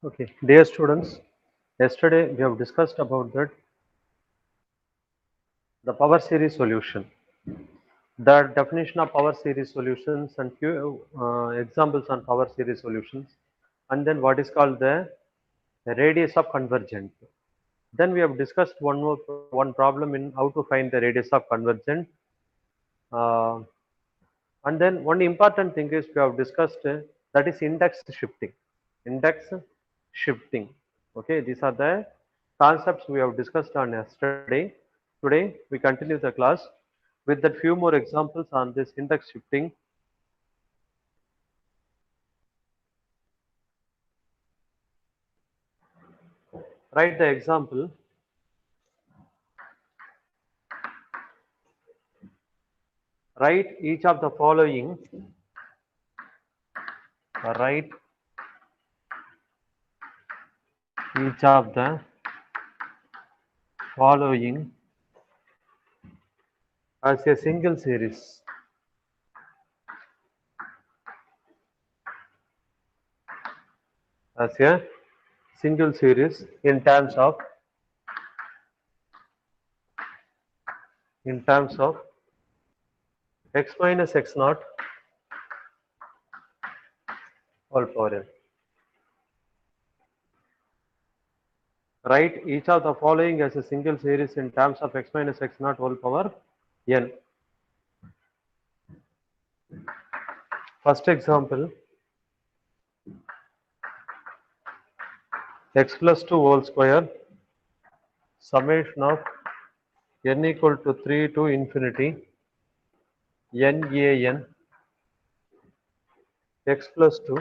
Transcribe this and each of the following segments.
Okay, dear students, yesterday we have discussed about that the power series solution, the definition of power series solutions and few examples on power series solutions, and then what is called the radius of convergent. Then we have discussed one problem in how to find the radius of convergent, uh, and then one important thing is we have discussed that is index shifting. Index shifting. Okay, these are the concepts we have discussed on yesterday. Today we continue the class with that few more examples on this index shifting. Write the example. Write each of the following. Write each of the following as a single series. As a single series in terms of x minus x naught whole power n. Write each of the following as a single series in terms of x minus x naught whole power n. First example, x plus 2 whole square summation of n equal to 3 to infinity n a n x plus 2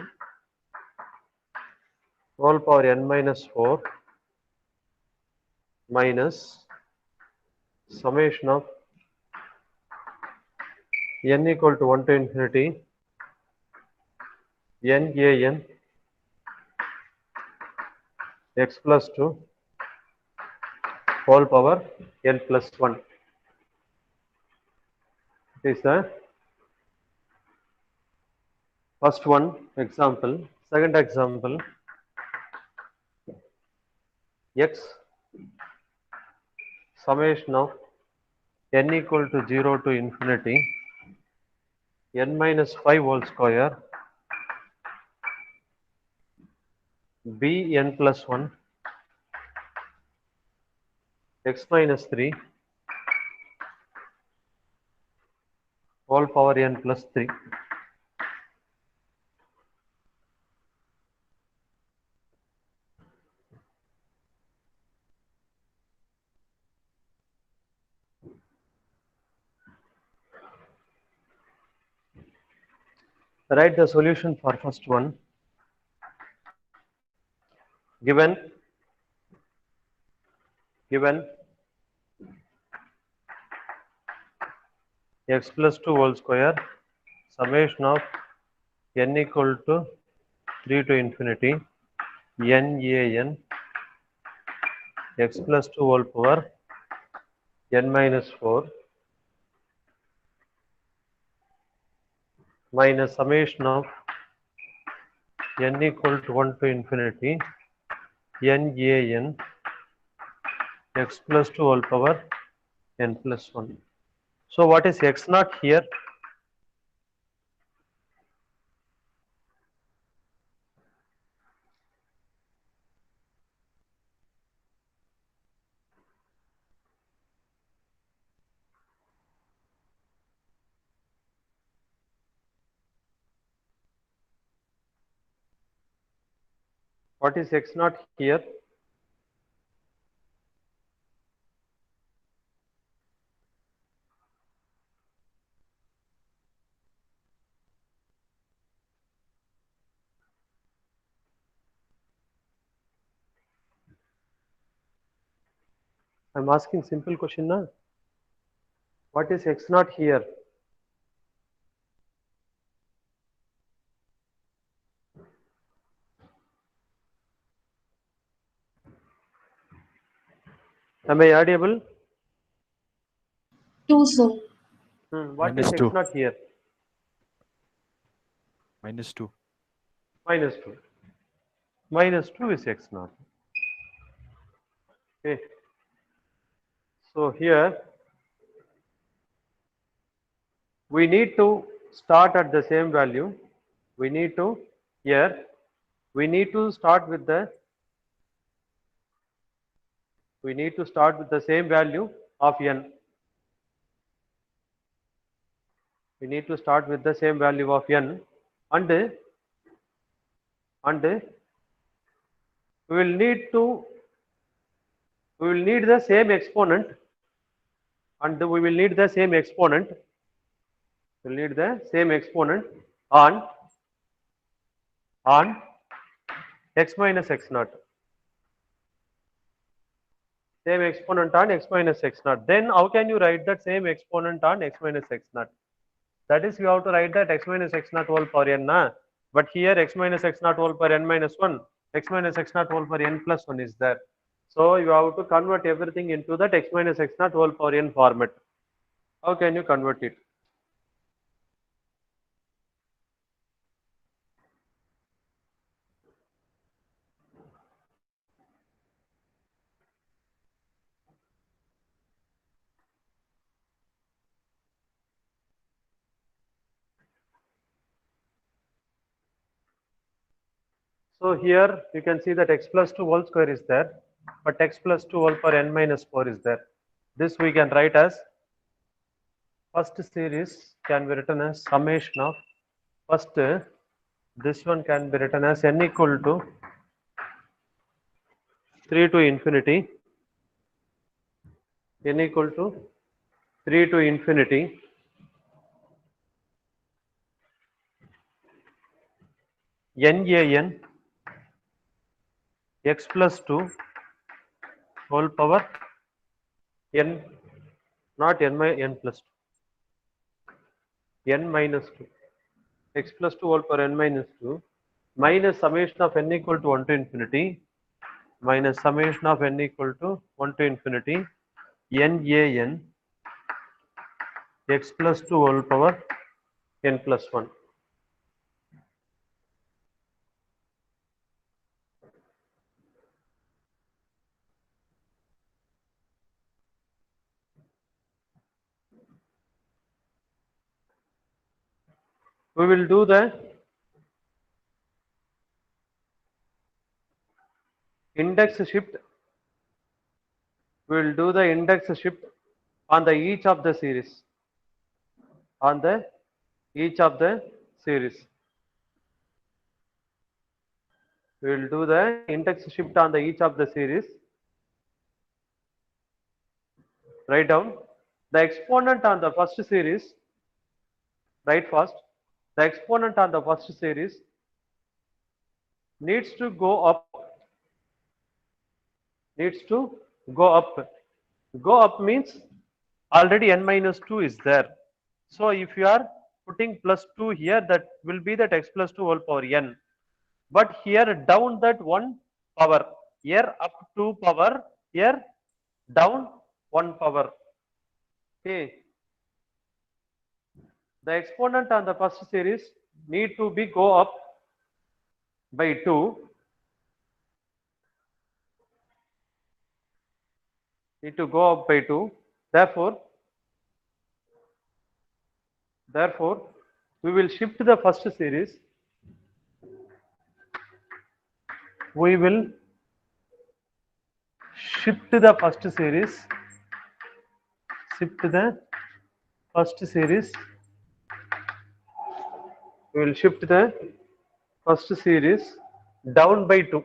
whole power n minus 4 minus summation of n equal to 1 to infinity n a n x plus 2 whole power n plus 1. It is the first one example. Second example, x summation of n equal to 0 to infinity n minus 5 whole square b n plus 1 x minus 3 whole power n plus 3. Write the solution for first one. Given x plus 2 whole square summation of n equal to 3 to infinity n a n x plus 2 whole power n minus 4 minus summation of n equal to 1 to infinity n a n x plus 2 whole power n plus 1. So what is x naught here? What is x naught here? I'm asking simple question now. What is x naught here? Am I audible? 2, sir. What is minus x 2. naught here? minus 2. Minus 2. Minus 2 is x naught. Okay. So here we need to start at the same value. We need to here we need to start with the same value of n. We need to start with the same value of n, and we will need to we will need the same exponent, and we will need the same exponent. We'll need the same exponent on on x minus x naught. Same exponent on x minus x naught. Then how can you write that same exponent on x minus x naught? That is, you have to write that x minus x naught whole power n. Na? But here x minus x naught whole power n minus 1, x minus x naught whole power n plus 1 is there. So you have to convert everything into that x minus x naught whole power n format. How can you convert it? So here you can see that x plus 2 whole square is there, but x plus 2 whole power n minus 4 is there. This we can write as first series can be written as summation of first, this one can be written as n equal to 3 to infinity, n equal to 3 to infinity nan x plus 2 whole power n, not n, n plus 2, n minus 2, x plus 2 whole power n minus 2 minus summation of n equal to 1 to infinity minus summation of n equal to 1 to infinity nan x plus 2 whole power n plus 1. We will do the index shift. We will do the index shift on the each of the series. On the each of the series. We will do the index shift on the each of the series. Write down the exponent on the first series. Write first. The exponent on the first series needs to go up. Needs to go up. Go up means already n minus 2 is there. So if you are putting plus 2 here, that will be that x plus 2 whole power n. But here down that 1 power, here up 2 power, here down 1 power. Okay. The exponent on the first series need to be go up by 2. Need to go up by 2. Therefore, we will shift the first series. We will shift the first series. Shift the first series. We will shift the first series down by 2.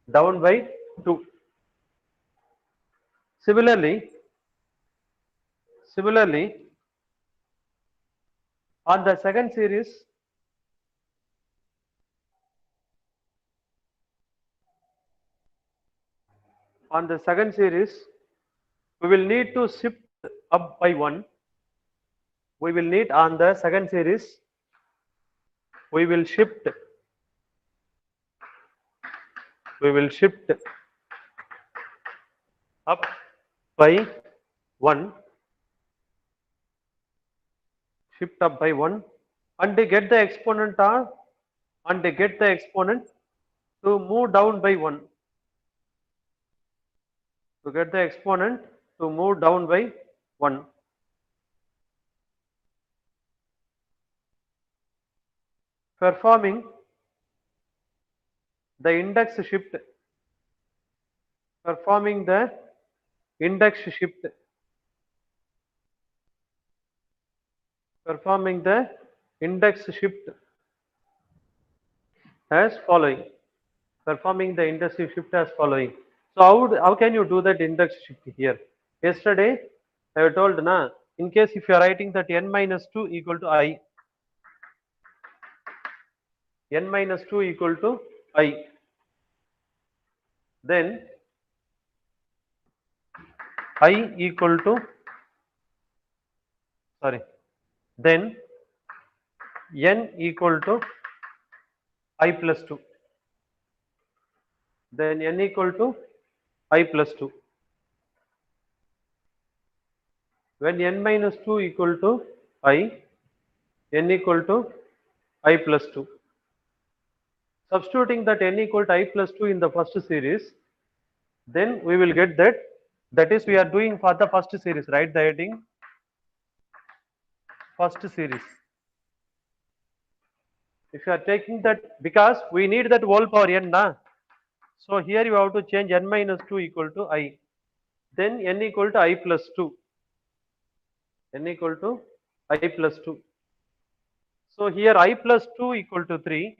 Down by 2. Similarly, on the second series, we will need to shift up by 1. We will need on the second series, we will shift up by 1. shift up by 1 and they get the exponent to move down by 1. To get the exponent to move down by 1. Performing the index shift. Performing the index shift. Performing the index shift as following. Performing the index shift as following. So how can you do that index shift here? Yesterday I told na, in case if you are writing that n minus 2 equal to I, n minus 2 equal to I, then I equal to, sorry, then n equal to I plus 2, then n equal to I plus 2. When n minus 2 equal to I, n equal to I plus 2. Substituting that n equal to I plus 2 in the first series, then we will get that is we are doing for the first series, right? The heading first series. If you are taking that, because we need that whole power n na, so here you have to change n minus 2 equal to I, then n equal to I plus 2, n equal to I plus 2. So here I plus 2 equal to 3,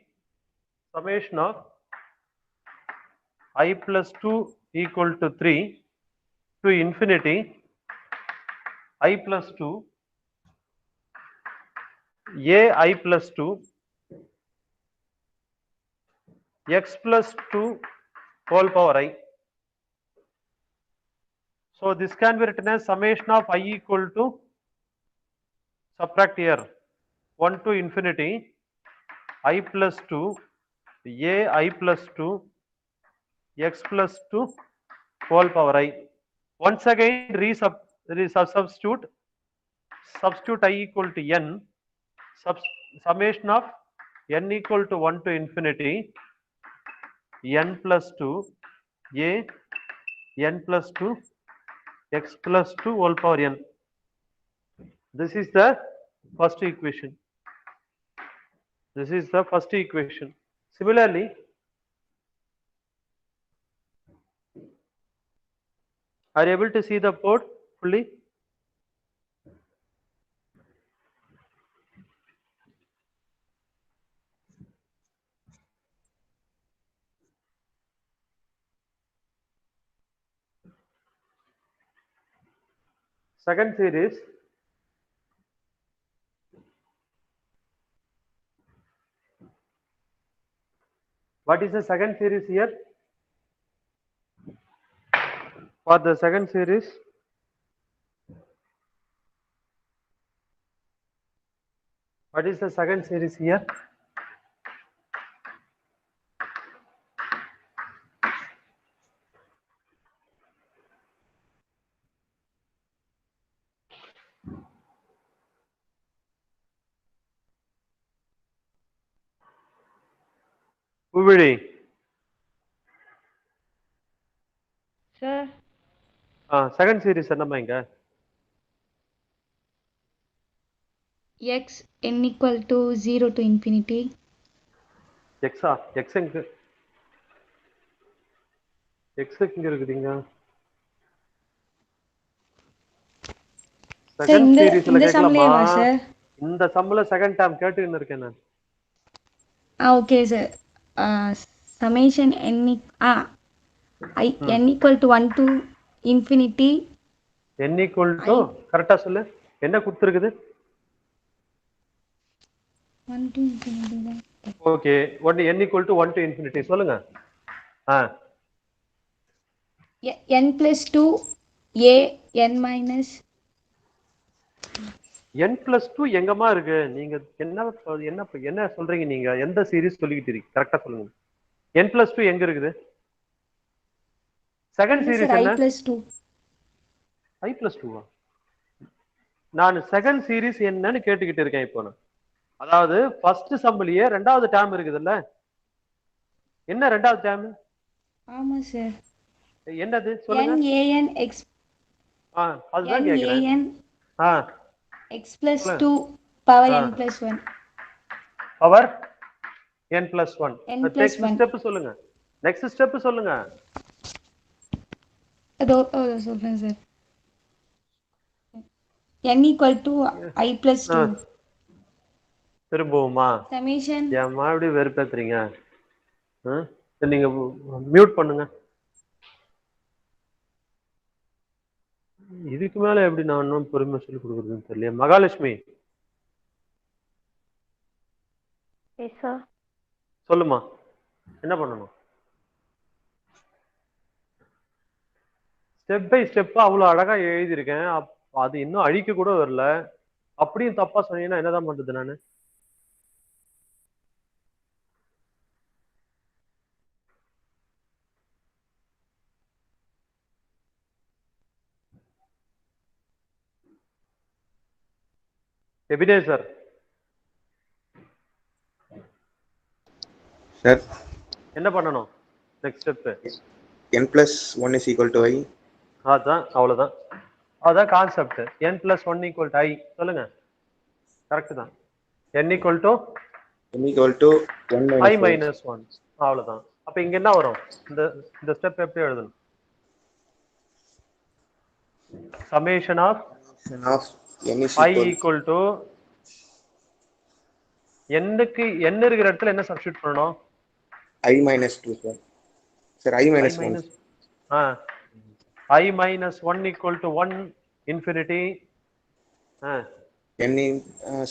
summation of I plus 2 equal to 3 to infinity I plus 2 a I plus 2 x plus 2 whole power I. So this can be written as summation of I equal to, subtract here, 1 to infinity I plus 2 a I plus 2 x plus 2 whole power I. Once again substitute I equal to n, summation of n equal to 1 to infinity n plus 2 a n plus 2 x plus 2 whole power n. This is the first equation. This is the first equation. Similarly, are you able to see the board fully? Second series, what is the second series here? For the second series, what is the second series here? Uvidi. Sir, Second series என்னம்மா இங்க? x n equal to 0 to infinity. X எங்க? X எங்க இருக்குதுங்க? Sir, second சீரிஸ்ல இந்த கேட்கலாமா? சம்லேவா sir? இந்த சம்ல second term கேட்டுன்னு இருக்கேன் நான். Okay sir. Summation n n equal to 1 to infinity. n equal to, கரெக்டா சொல்லு. என்ன கொடுத்திருக்குது? 1 to infinity தான். Okay, n equal to 1 to infinity சொல்லுங்க. n plus 2 a n minus n plus 2 எங்கம்மா இருக்கு? நீங்க என்ன சொல்றீங்க? நீங்க எந்த சீரிஸ் சொல்லிக்கிட்டு இருக்கீங்க? கரெக்டா சொல்லுங்க. n plus 2 எங்க இருக்குது? செகண்ட் சீரிஸ் என்ன? I plus 2. I plus 2 ஆ? நான் செகண்ட் சீரிஸ் என்னன்னு கேட்டுக்கிட்டு இருக்கேன் இப்போ நான். அதாவது ஃபர்ஸ்ட் சம்லயே ரெண்டாவது டேர்ம் இருக்குதுல்ல, என்ன ரெண்டாவது டேர்ம் ஆமா சார். என்னது சொல்லுங்க. NaN x அதுதான் கேக்குறேன். NaN ஆ x plus சொல்லுங்க. 2 power ஆ n plus 1. Power n plus 1. n plus next 1. Step சொல்லுங்க. நெக்ஸ்ட் ஸ்டெப் சொல்லுங்க. அதோ சொல்றேன் sir. n equal to I plus 2. திரும்பவுமா Summation ஏன் மறுபடியும் வெறுப்பேத்துறீங்க? சரி, நீங்க மியூட் பண்ணுங்க. இதுக்கு மேல எப்படி நான் இன்னும் பொறுமை சொல்லி கொடுக்குறதுன்னு தெரியல. Mahalakshmi Yes, sir. சொல்லுமா, என்ன பண்ணணும்? ஸ்டெப் பை ஸ்டெப்பா அவ்வளவு அழகா எழுதியிருக்கேன். அது இன்னும் அழிக்க கூட வரல. அப்படியும் தப்பா சொன்னீங்கன்னா என்னதான் பண்றது நானு? எபினேசர் சார் என்ன பண்ணணும்? Next step n plus 1 is equal to I. அதான், அவ்வளவுதான். அதான் concept. n plus 1 equal to I. சொல்லுங்க. கரெக்ட் தான். n equal to n equal to 1 I minus minus 1. அவ்வளவுதான். அப்ப இங்க என்ன வரும்? இந்த ஸ்டெப் எப்படி எழுதணும்? summation of 1 of n is I equal equal to n-க்கு n இருக்கிற இடத்துல என்ன சப்ஸ்டிட் பண்ணணும்? I minus 2, sir. Sir, I minus 1. I minus 1 equal to 1 infinity. n in,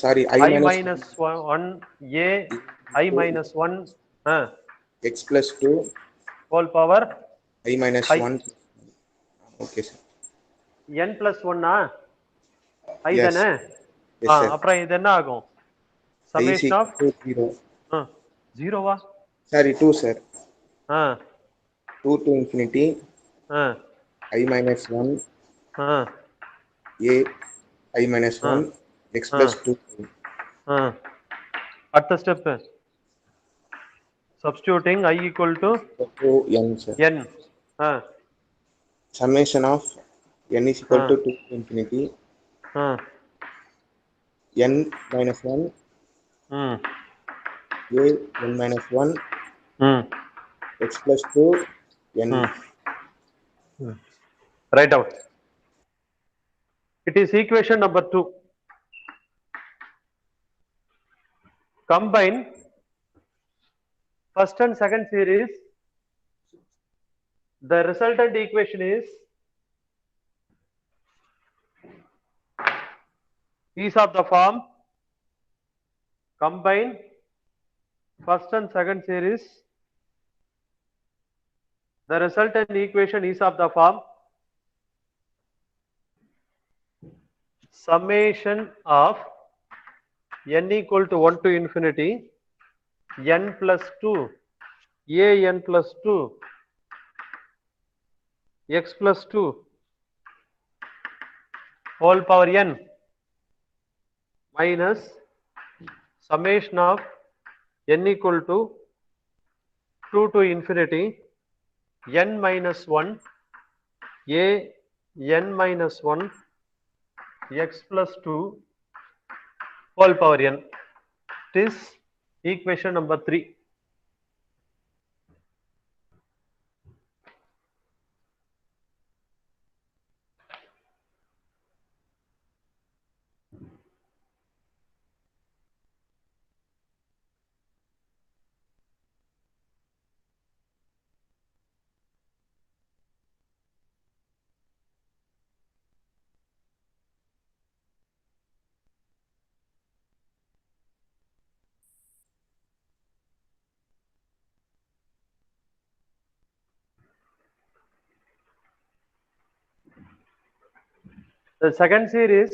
sorry, I I minus minus 1 a I minus 1 x plus 2 whole power I minus I. 1. Okay, sir. n plus 1 I Yes. தானே? Yes, sir. அப்புறம் இது என்ன ஆகும்? I is summation of equal to 0. 0வா? Sorry, 2, sir. 2 to infinity I minus 1 a I minus 1 x plus 2. அடுத்த step substituting I equal to n, sir. n. Summation of n is equal to 2 to infinity n minus 1 a n minus 1 x plus 2 n. Write out. It is equation number 2. Combine first and second series. The resultant equation is of the form combine first and second series. The resultant equation is of the form summation of n equal to 1 to infinity n plus 2 a n plus 2 x plus 2 whole power n minus summation of n equal to 2 to infinity n minus 1 a n minus 1 x plus 2 whole power n. It is equation number 3. The second series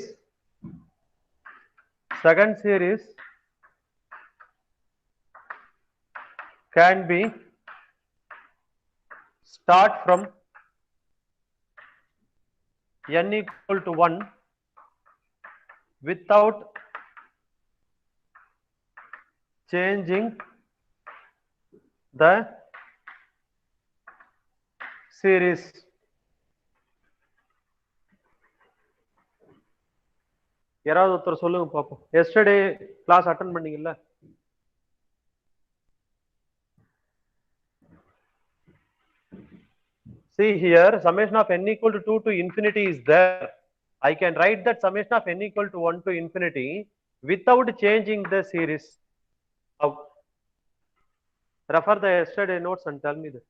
can be start from n equal to 1 without changing the series. யாராவது ஒருத்தர் சொல்லுங்க பாப்போம். Yesterday class attend பண்ணீங்கல்ல? See here, summation of n equal to 2 to infinity is there. I can write that summation of n equal to 1 to infinity without changing the series. How? Refer the yesterday notes and tell me that.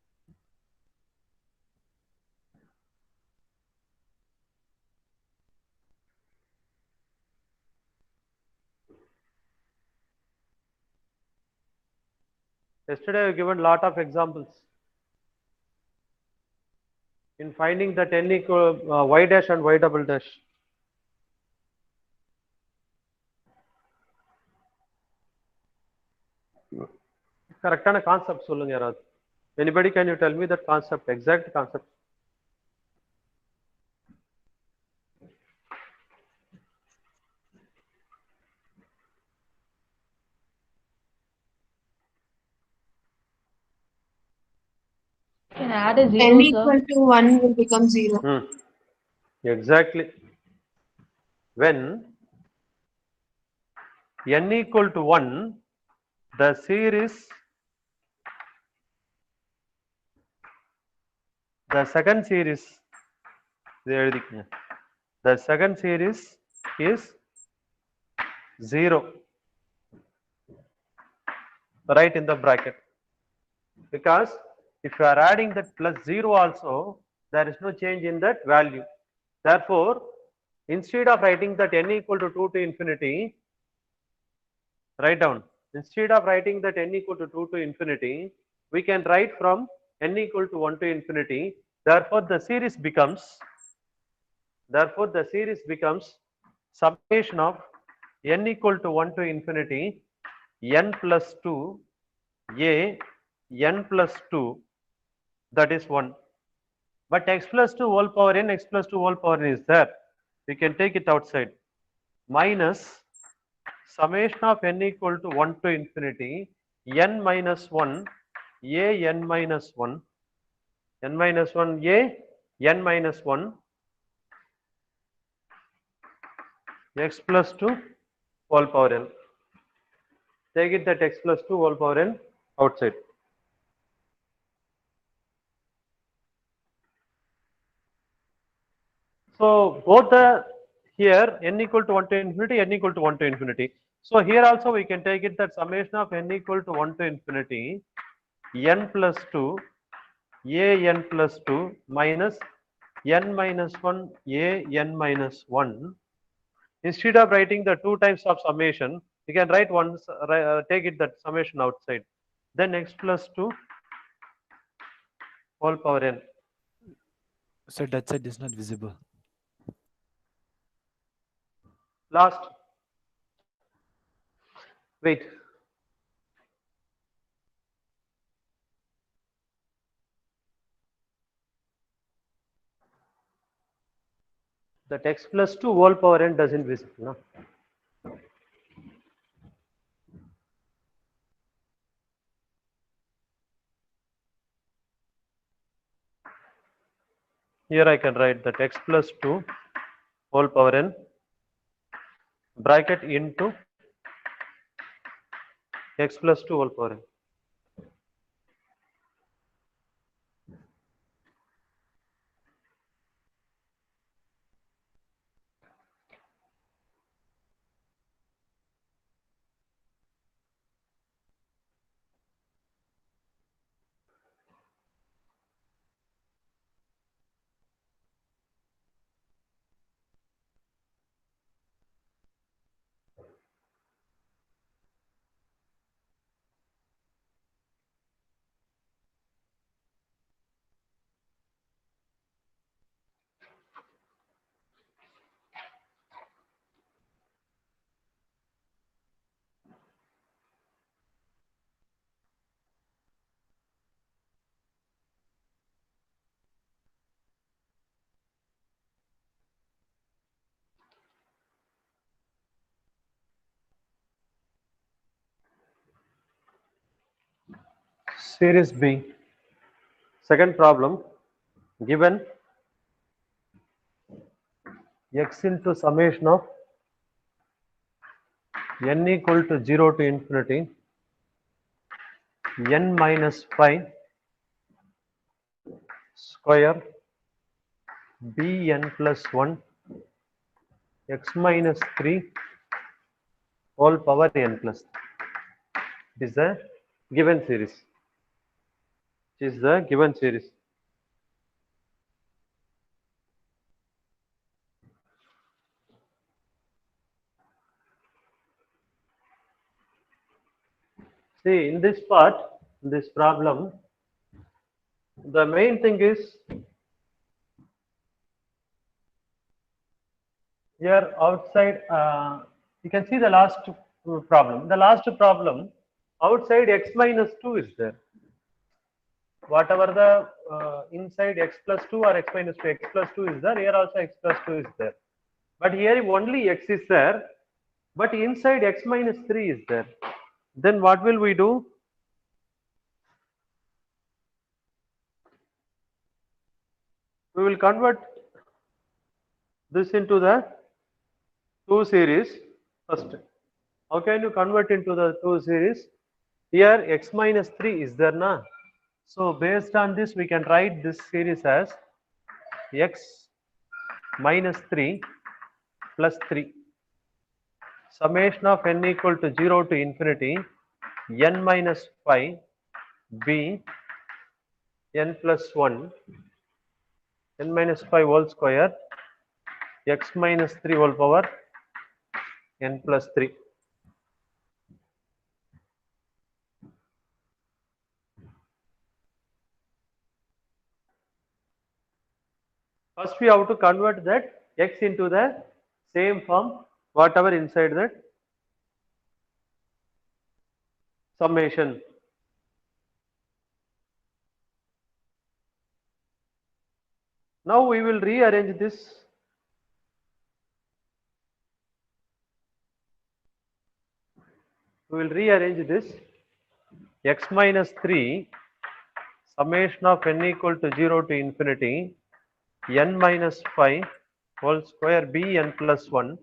Yesterday I have given lot of examples in finding that n equal y dash and y double dash. கரெக்டான concept சொல்லுங்க யாராவது. Anybody can you tell me that concept, exact concept? Can add a n zero, sir. equal to 1 will become 0. Exactly. When n equal to 1, the series, the second series, the second series is 0. Right in the bracket. Because if you are adding that plus 0 also, there is no change in that value. Therefore, instead of writing that n equal to 2 to infinity, write down. Instead of writing that n equal to 2 to infinity, we can write from n equal to 1 to infinity. Therefore, the series becomes summation of n equal to 1 to infinity n plus 2 a n plus 2, that is 1. But x plus 2 whole power n, x plus 2 whole power n is there. We can take it outside. Minus summation of n equal to 1 to infinity n minus 1 a n minus 1 n minus 1 a n minus 1 x plus 2 whole power n. Take it that x plus 2 whole power n outside. So both the here n equal to 1 to infinity, n equal to 1 to infinity. So here also we can take it that summation of n equal to 1 to infinity n plus 2 a n plus 2 minus n minus 1 a n minus 1. Instead of writing the two types of summation, you can write once, take it that summation outside. Then x plus 2 whole power n. So that side is not visible. Last. Wait. That x plus 2 whole power n doesn't visible, no? Here I can write that x plus 2 whole power n bracket into x plus 2 whole power n. series B. Second problem, given x into summation of n equal to 0 to infinity n minus 5 square bn plus 1 x minus 3 whole power n plus. It is the given series. It is the given series. See, in this part, in this problem, the main thing is here outside, you can see the last problem. The last problem, outside x minus 2 is there. Whatever the inside x plus 2 or x minus 2, x plus 2 is there, here also x plus 2 is there. But here only x is there, but inside x minus 3 is there. Then what will we do? We will convert this into the 2 series first. How can you convert into the 2 series? Here x minus 3 is there na? So based on this we can write this series as x minus 3 plus 3 summation of n equal to 0 to infinity n minus 5 b n plus 1 n minus 5 whole square x minus 3 whole power n plus 3. First we have to convert that x into the same form whatever inside that summation. Now we will rearrange this. We will rearrange this x minus 3 summation of n equal to 0 to infinity n minus 5 whole square b n plus 1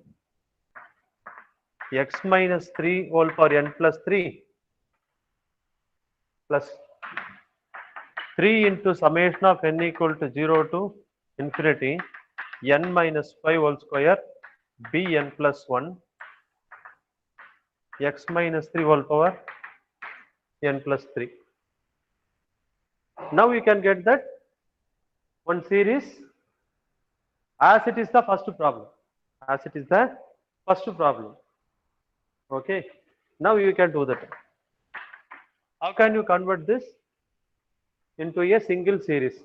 x minus 3 whole power n plus 3 plus 3 into summation of n equal to 0 to infinity n minus 5 whole square b n plus 1 x minus 3 whole power n plus 3. Now you can get that one series as it is the first problem. As it is the first problem. Okay. Now you can do that. How can you convert this into a single series?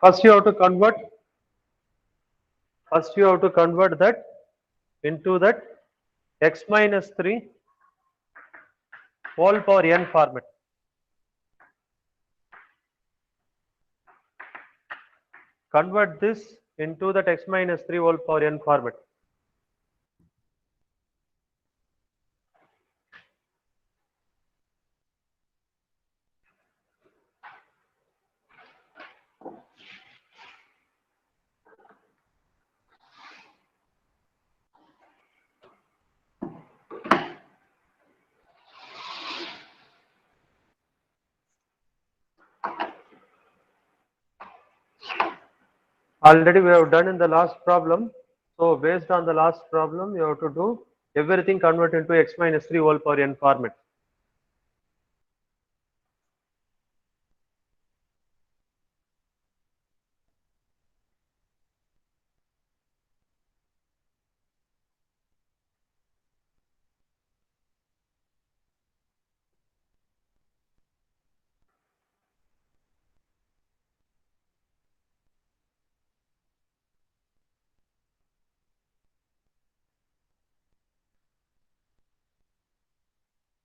First you have to convert that into that x minus 3 whole power n format. Convert this into that x minus 3 whole power n format. Already we have done in the last problem. So based on the last problem, you have to do everything convert into x minus 3 whole power n format.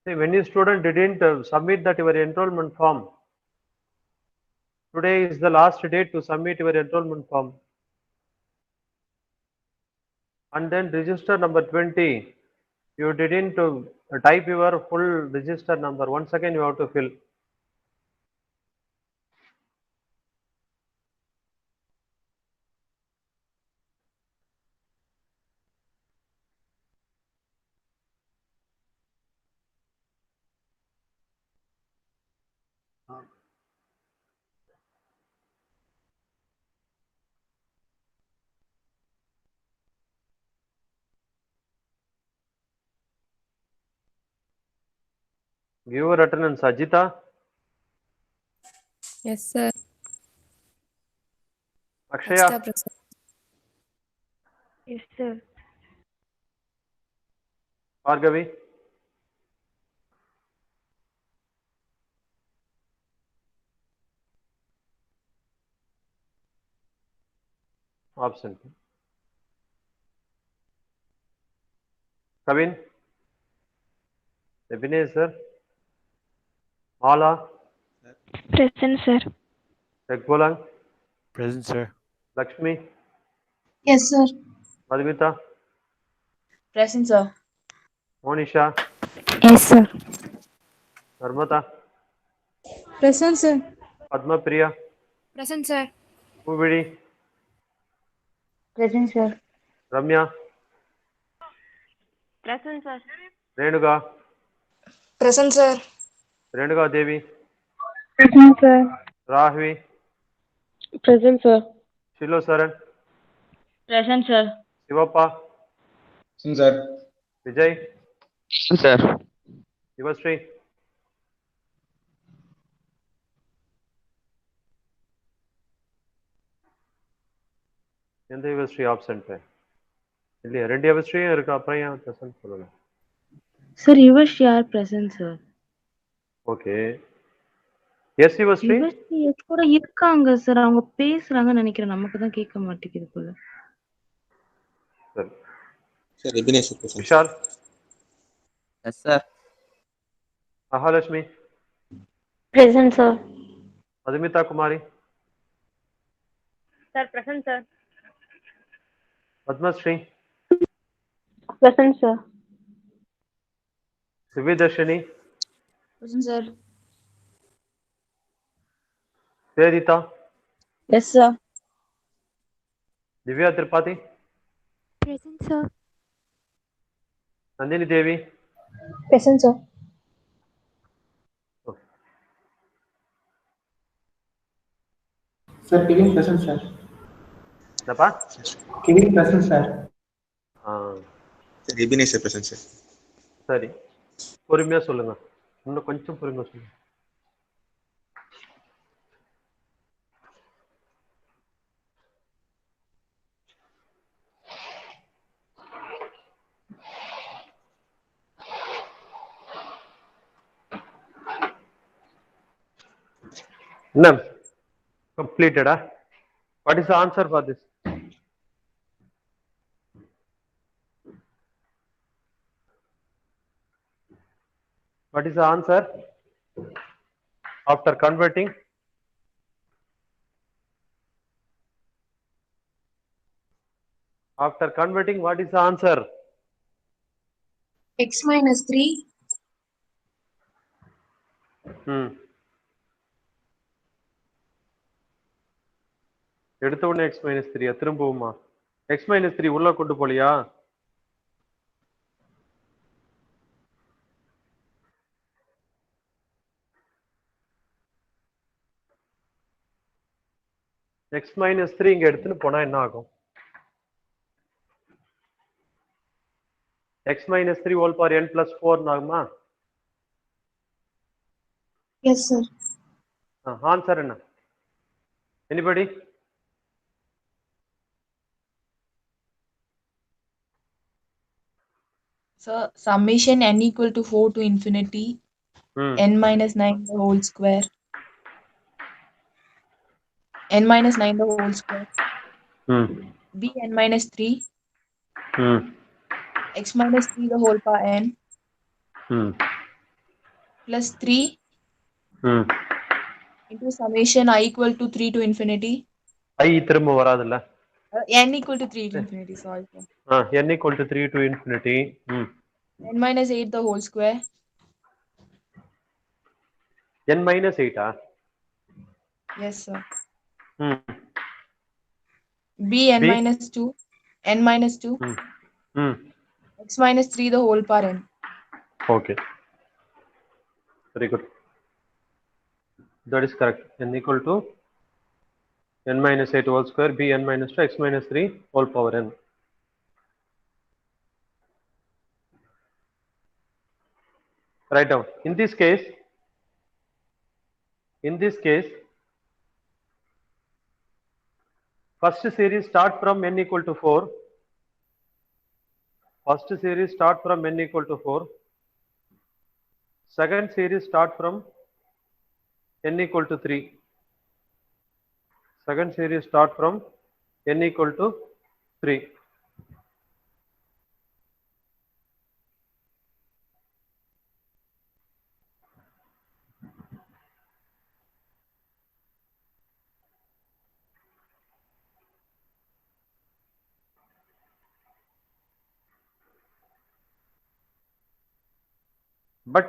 See, when you student didn't submit that your enrollment form, today is the last date to submit your enrollment form. And then register number 20, you didn't type your full register number. Once again, you have to fill. Give your attendance, Ajita, Yes, sir. Akshaya, Akshita present. Yes, sir. Bhargavi, absent. Kavin, Abhinay sir, Mala, Present, sir. Raghulang, Present, sir. Lakshmi, Yes, sir. Madhumita, Present, sir. Monisha, Yes, sir. Narmata, Present, sir. Padma Priya, Present, sir. Uvidi, Present, sir. Ramya, Present, sir. Renuga, Present, sir. Renuga Devi, Present, sir. Rahvi, Present, sir. Shilo Saran, Present, sir. Shivappa, Sir. Vijay, Sir. Yuvasri, எந்த Yuvasri absent இல்லையா? ரெண்டு யுவஸ்ரீயும் இருக்கு, அப்புறம் ஏன் present சொல்லல? Sir, Yuvash are present, sir. Okay, yes Yuvashree, Yuvash கூட இருக்காங்க sir, அவங்க பேசுறாங்கன்னு நினைக்கிறேன், நமக்கு தான் கேட்க மாட்டேங்குது போல. சரி. Sir, Abhinay present. Vishal, Yes, sir. Mahalakshmi, Present, sir. Madhumitha குமாரி, Sir, present, sir. Padmashri, Present, sir. சிவிதர்ஷினி, Present, sir. சேதிதா, Yes, sir. Divya Tripathi, Present, sir. Nandini Devi. Present, sir. Sir, Kevin present, sir. என்னப்பா? Kevin present, sir. ஆ, Sir, Abhinay present, sir. சரி, பொறுமையா சொல்லுங்க, இன்னும் கொஞ்சம் பொறுமையா சொல்லுங்க. என்ன completed? What is the answer for this? What is the answer after converting? After converting, what is the answer? X minus 3. எடுத்த உடனே x minus 3 திரும்பவுமா? x minus 3 உள்ள கொண்டு போலியா? x minus 3 இங்க எடுத்துன்னு போனா என்ன ஆகும்? x minus 3 whole power n plus 4 நாகுமா? Yes, sir. Answer என்ன? Anybody? So summation n equal to 4 to infinity n minus 9 the whole square. N minus 9 the whole square. B n minus 3. X minus 3 the whole power n. Plus 3 into summation I equal to 3 to infinity. I திரும்ப வராதுல்ல? N equal to 3 to infinity, sorry. N equal to 3 to infinity. N minus 8 the whole square. N minus 8 Yes, sir. B n B? minus 2. N minus 2. X minus 3 the whole power n. Okay. Very good. That is correct. N equal to n minus 8 whole square, b n minus 2, x minus 3 whole power n. Write down. In this case, first series start from n equal to 4. First series start from n equal to 4. Second series start from n equal to 3. Second series start from n equal to 3. But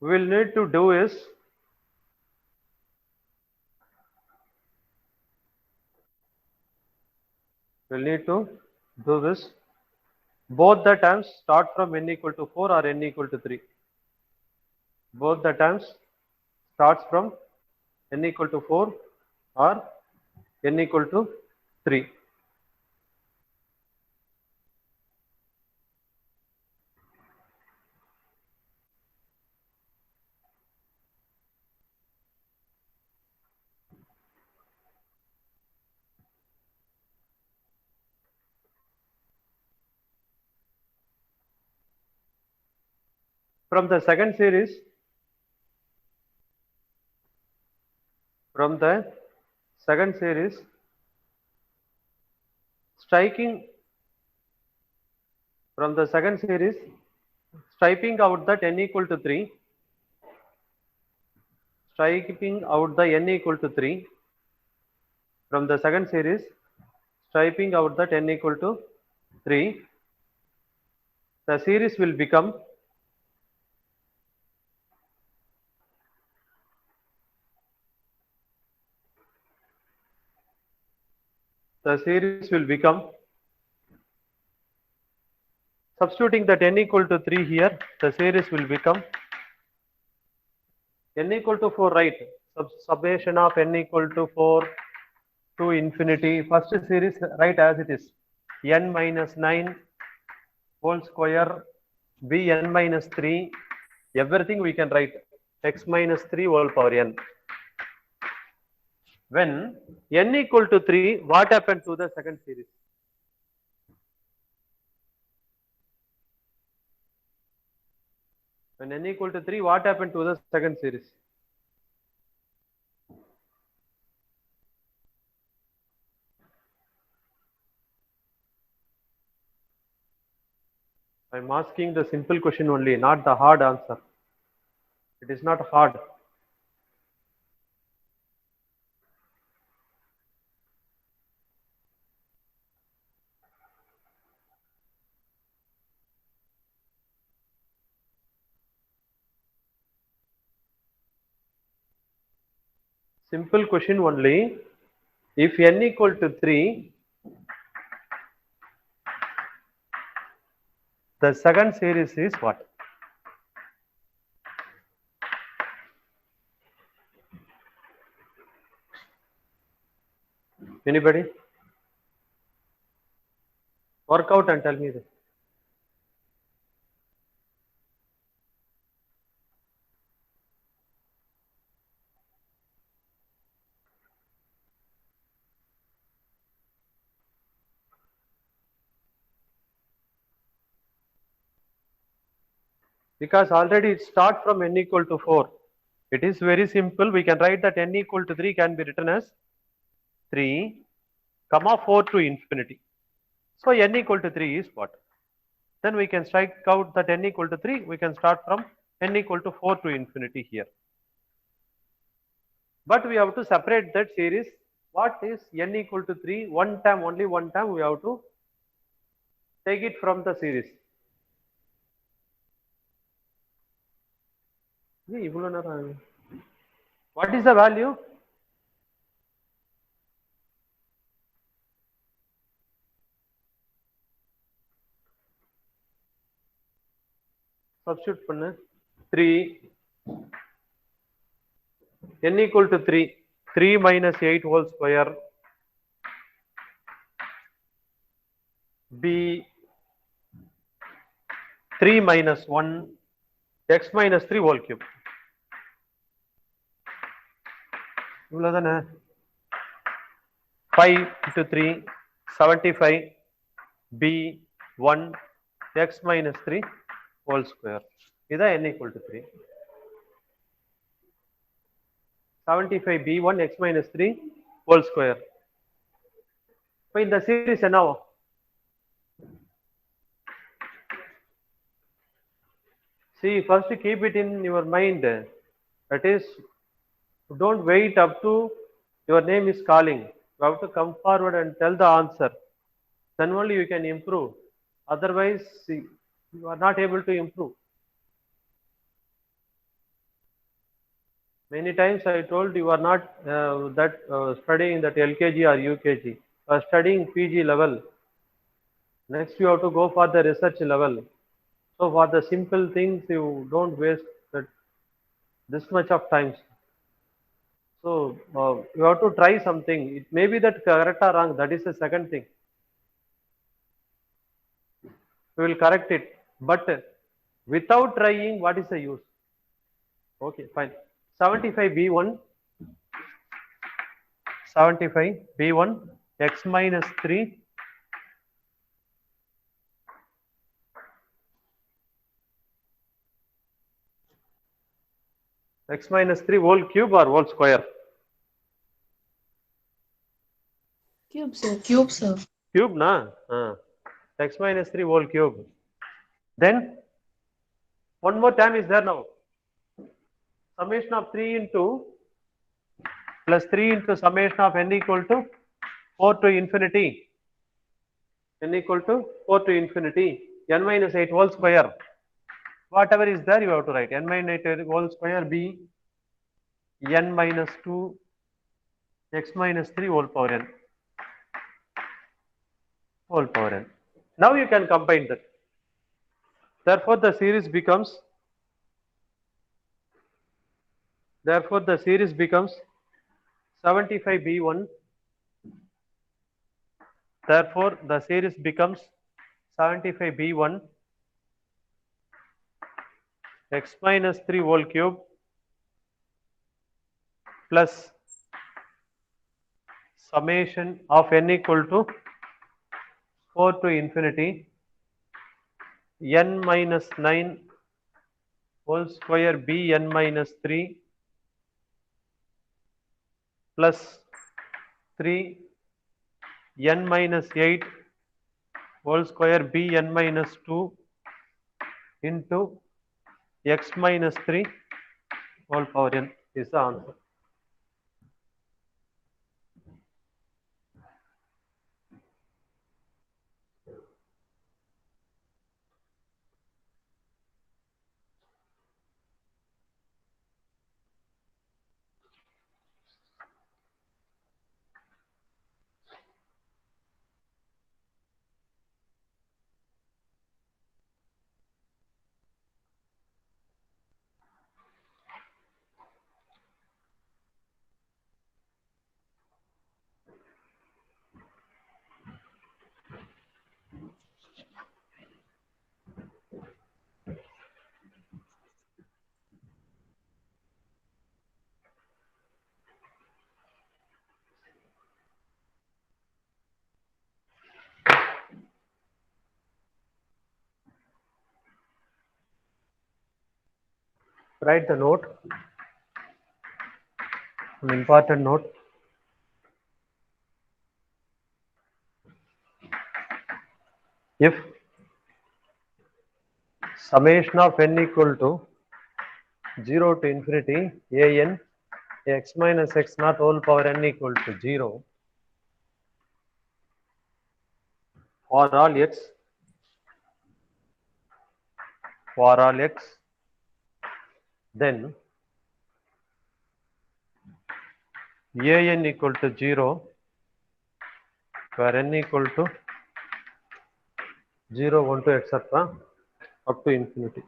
we will need to do is both the terms start from n equal to 4 or n equal to 3. Both the terms starts from n equal to 4 or n equal to 3. From the second series, striking out that n equal to 3, from the second series, striping out that n equal to 3, the series will become substituting that n equal to 3 here, the series will become n equal to 4, right? Summation of n equal to 4 to infinity. First series, right as it is. N minus 9 whole square, b n minus 3, everything we can write. X minus 3 whole power n. When n equal to 3, what happened to the second series? When n equal to 3, what happened to the second series? I am asking the simple question only, not the hard answer. It is not hard. Simple question only. If n equal to 3, the second series is what? Anybody? Work out and tell me this. because already it starts from n equal to 4. It is very simple. We can write that n equal to 3 can be written as 3 comma 4 to infinity. So n equal to 3 is what? Then we can strike out that n equal to 3. We can start from n equal to 4 to infinity here. But we have to separate that series. What is n equal to 3? One time, only one time we have to take it from the series. What is the value? Substitute பண்ணு 3 n equal to 3 3 minus 8 whole square b 3 minus 1 x minus 3 whole cube. இவ்வளவுதானே 5 into 3 75 b 1 x minus 3 whole square. இதான் n equal to 3. 75 b1 x minus 3 whole square. இப்போ இந்த series என்னவோ see, first keep it in your mind. That is, don't wait up to your name is calling. You have to come forward and tell the answer. Then only you can improve. Otherwise, see, you are not able to improve. Many times I told you are not studying that LKG or UKG. You are studying PG level. Next, you have to go for the research level. So for the simple things, you don't waste this much of time. So you have to try something. It may be that correct or wrong. That is the second thing. We will correct it. But without trying, what is the use? Okay, fine. 75 b1 x minus 3 x minus 3 whole cube or whole square? Cube, sir. Cube, sir. Cube, na? X minus 3 whole cube. Then one more time is there now. Summation of 3 into plus 3 into summation of n equal to 4 to infinity. N equal to 4 to infinity. N minus 8 whole square. Whatever is there, you have to write. N minus 8 whole square b n minus 2 x minus 3 whole power n. Whole power n. Now you can combine that. Therefore, the series becomes 75 b1. Therefore, the series becomes 75 b1 x minus 3 whole cube plus summation of n equal to 4 to infinity n minus 9 whole square b n minus 3 plus 3 n minus 8 whole square b n minus 2 into x minus 3 whole power n is the answer. Write the note, an important note. If summation of n equal to 0 to infinity a n x minus x naught whole power n equal to 0 for all x, then a n equal to 0 where n equal to 0, 1, 2, etc. up to infinity.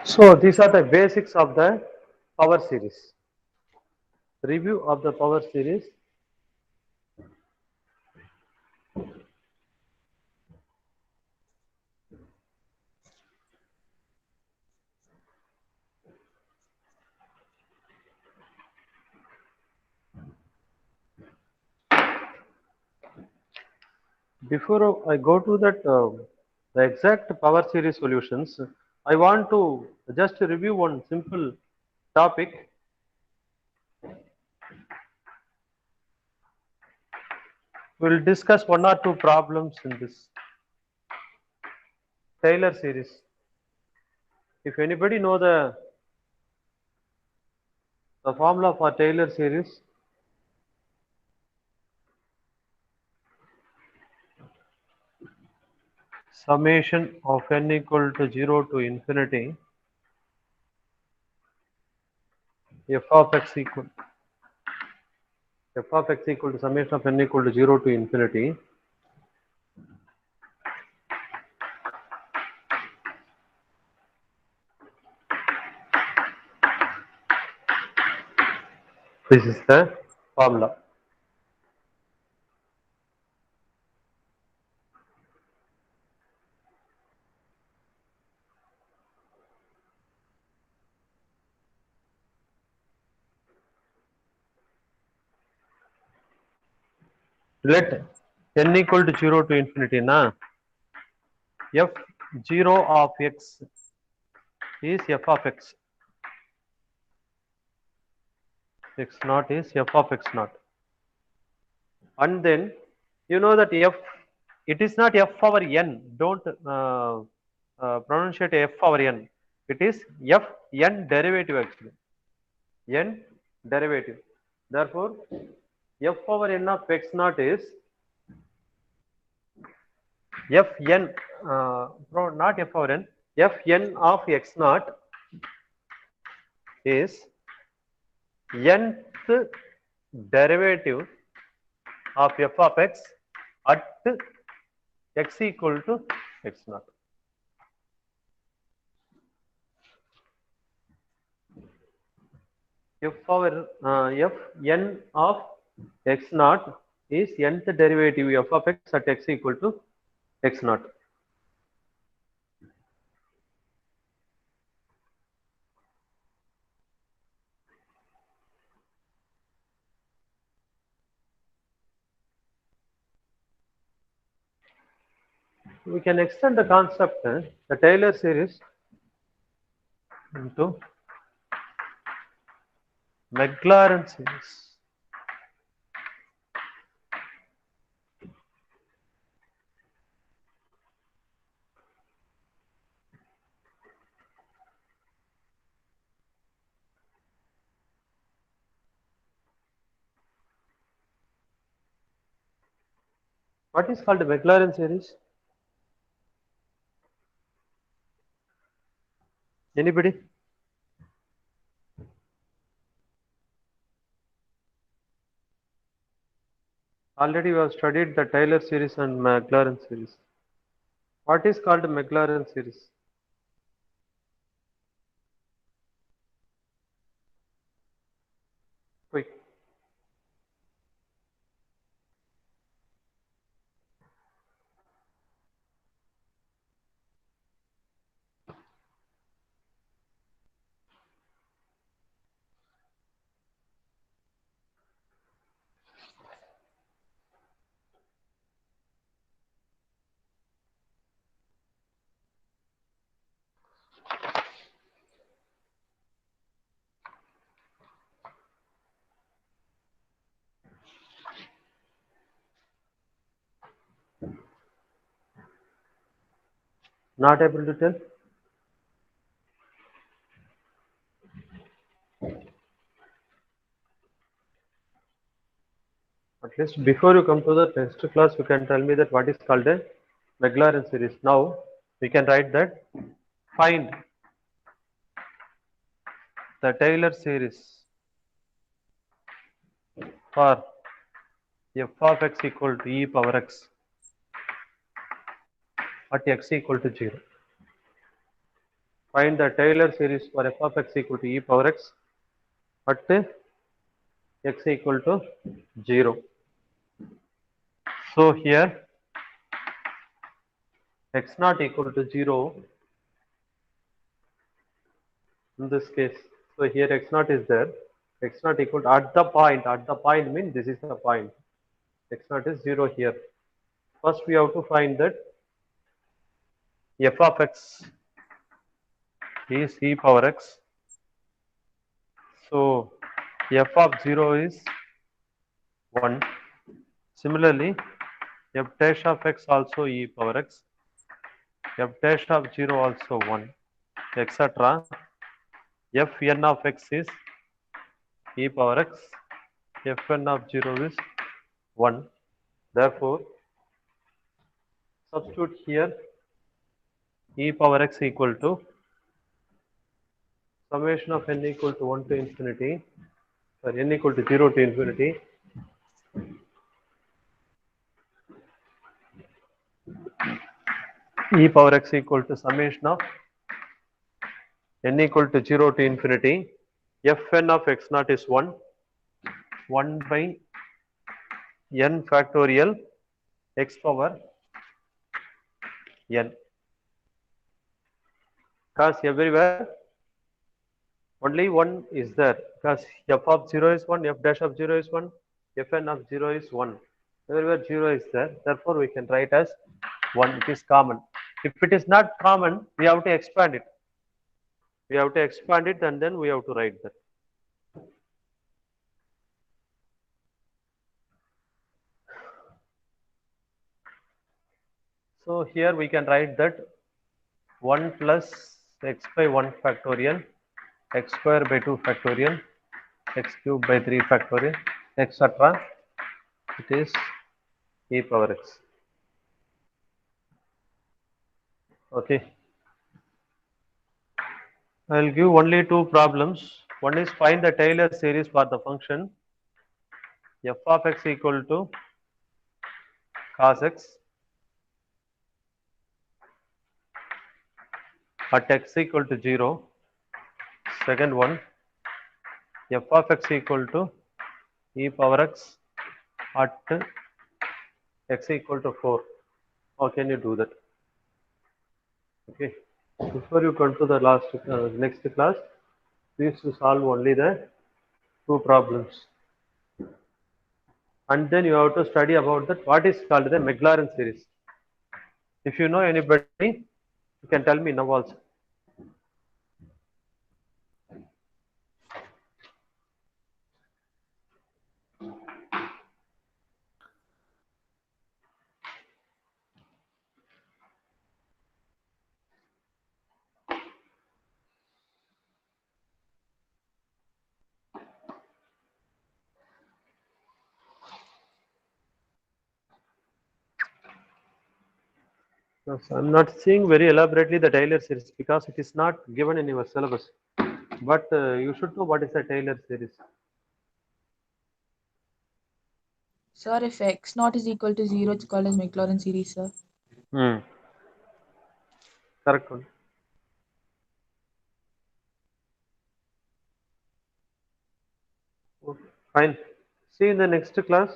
So these are the basics of the power series. Review of the power series. Before I go to that, the exact power series solutions, I want to just review one simple topic. We'll discuss one or two problems in this Taylor series. If anybody know the formula for Taylor series, summation of n equal to 0 to infinity f of x equal to summation of n equal to 0 to infinity this is the formula. Let n equal to 0 to infinity na f0 of x is f of x naught is f of x naught, and then you know that f, it is not f over n, don't pronunciate f over n, it is f n derivative actually, n derivative. Therefore f over n of x naught is fn, not f over n, fn of x naught is nth derivative of f of x at x equal to x naught. F over fn of x naught is nth derivative f of x at x equal to x naught. We can extend the concept, the Taylor series, into Maclaurin series. What is called a Maclaurin series? Anybody? Already we have studied the Taylor series and Maclaurin series. What is called a Maclaurin series? Quick. Not able to tell? At least before you come to the next class, you can tell me that what is called a Maclaurin series. Now we can write that find the Taylor series for f of x equal to e power x at x equal to 0. Find the Taylor series for f of x equal to e power x at x equal to 0. So here x not equal to 0 in this case. So here x naught is there. X not equal to at the point means this is the point. X naught is 0 here. First we have to find that f of x is e power x. So f of 0 is 1. Similarly, f dash of x also e power x. F dash of 0 also 1, etc. Fn of x is e power x. Fn of 0 is 1. Therefore, substitute here e power x equal to summation of n equal to 1 to infinity, or n equal to 0 to infinity, e power x equal to summation of n equal to 0 to infinity, Fn of x naught is 1, 1 by n factorial x power n. Because everywhere only 1 is there, because f of 0 is 1, f dash of 0 is 1, fn of 0 is 1. Everywhere 0 is there, therefore we can write as 1. It is common. If it is not common, we have to expand it. We have to expand it and then we have to write that. So here we can write that 1 plus x by 1 factorial, x square by 2 factorial, x cube by 3 factorial, etc. It is e power x. Okay. I will give only two problems. One is find the Taylor series for the function f of x equal to cos x at x equal to 0. Second one, f of x equal to e power x at x equal to 4. How can you do that? Okay. Before you come to the next class, please to solve only the two problems. And then you have to study about that what is called the Maclaurin series. If you know anybody, you can tell me now also. Yes, I'm not seeing very elaborately the Taylor series because it is not given in your syllabus. But you should know what is the Taylor series. Sir, if x naught is equal to 0, it's called as Maclaurin series, sir. Hmm. Correct one. Okay, fine. See you in the next class.